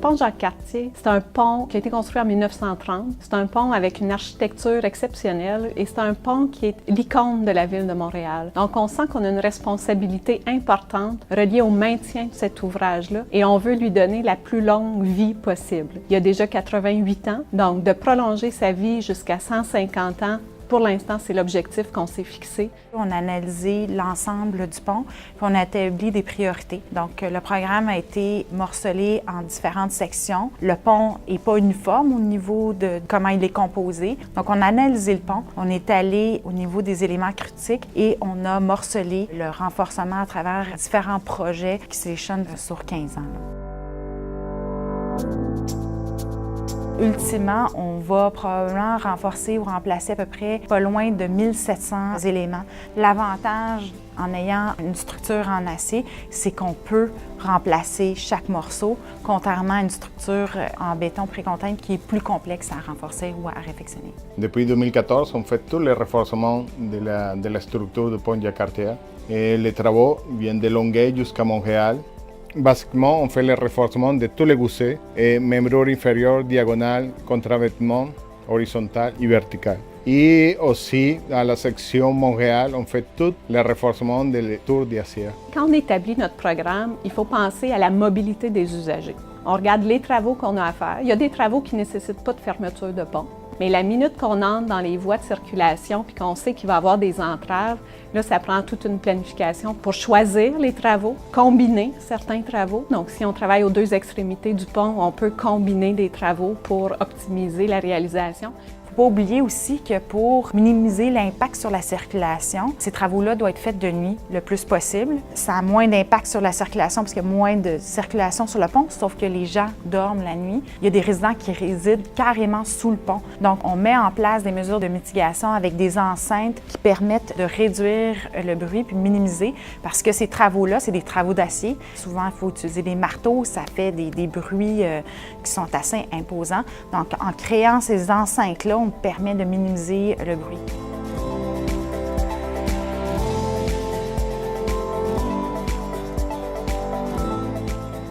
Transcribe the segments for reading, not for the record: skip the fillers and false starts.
pont Jacques-Cartier, c'est un pont qui a été construit en 1930. C'est un pont avec une architecture exceptionnelle et c'est un pont qui est l'icône de la ville de Montréal. Donc, on sent qu'on a une responsabilité importante reliée au maintien de cet ouvrage-là et on veut lui donner la plus longue vie possible. Il a déjà 88 ans, donc de prolonger sa vie jusqu'à 150 ans, pour l'instant, c'est l'objectif qu'on s'est fixé. On a analysé l'ensemble du pont, puis on a établi des priorités. Donc, le programme a été morcelé en différentes sections. Le pont n'est pas uniforme au niveau de comment il est composé. Donc, on a analysé le pont, on est allé au niveau des éléments critiques et on a morcelé le renforcement à travers différents projets qui s'échelonnent sur 15 ans. Ultimement, on va probablement renforcer ou remplacer à peu près pas loin de 1700 éléments. L'avantage en ayant une structure en acier, c'est qu'on peut remplacer chaque morceau, contrairement à une structure en béton précontact qui est plus complexe à renforcer ou à réfectionner. Depuis 2014, on fait tous les renforcements de la structure du pont Jacques-Cartier. Les travaux viennent de Longueuil jusqu'à Montréal. Basiquement, on fait le renforcement de tous les goussets, membrure inférieure, diagonale, contre-vêtement, horizontal et vertical. Et aussi, à la section Montréal, on fait tout le renforcement des tours d'acier. Quand on établit notre programme, il faut penser à la mobilité des usagers. On regarde les travaux qu'on a à faire. Il y a des travaux qui ne nécessitent pas de fermeture de pont. Mais la minute qu'on entre dans les voies de circulation puis qu'on sait qu'il va y avoir des entraves, là, ça prend toute une planification pour choisir les travaux, combiner certains travaux. Donc, si on travaille aux deux extrémités du pont, on peut combiner des travaux pour optimiser la réalisation. Il ne faut pas oublier aussi que pour minimiser l'impact sur la circulation, ces travaux-là doivent être faits de nuit le plus possible. Ça a moins d'impact sur la circulation parce qu'il y a moins de circulation sur le pont, sauf que les gens dorment la nuit. Il y a des résidents qui résident carrément sous le pont. Donc, on met en place des mesures de mitigation avec des enceintes qui permettent de réduire le bruit puis minimiser parce que ces travaux-là, c'est des travaux d'acier. Souvent, il faut utiliser des marteaux, ça fait des bruits qui sont assez imposants. Donc, en créant ces enceintes-là, on permet de minimiser le bruit.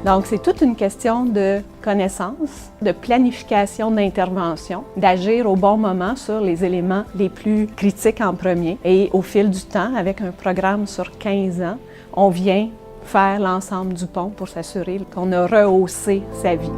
Donc, c'est toute une question de connaissance, de planification d'intervention, d'agir au bon moment sur les éléments les plus critiques en premier. Et au fil du temps, avec un programme sur 15 ans, on vient faire l'ensemble du pont pour s'assurer qu'on a rehaussé sa vie.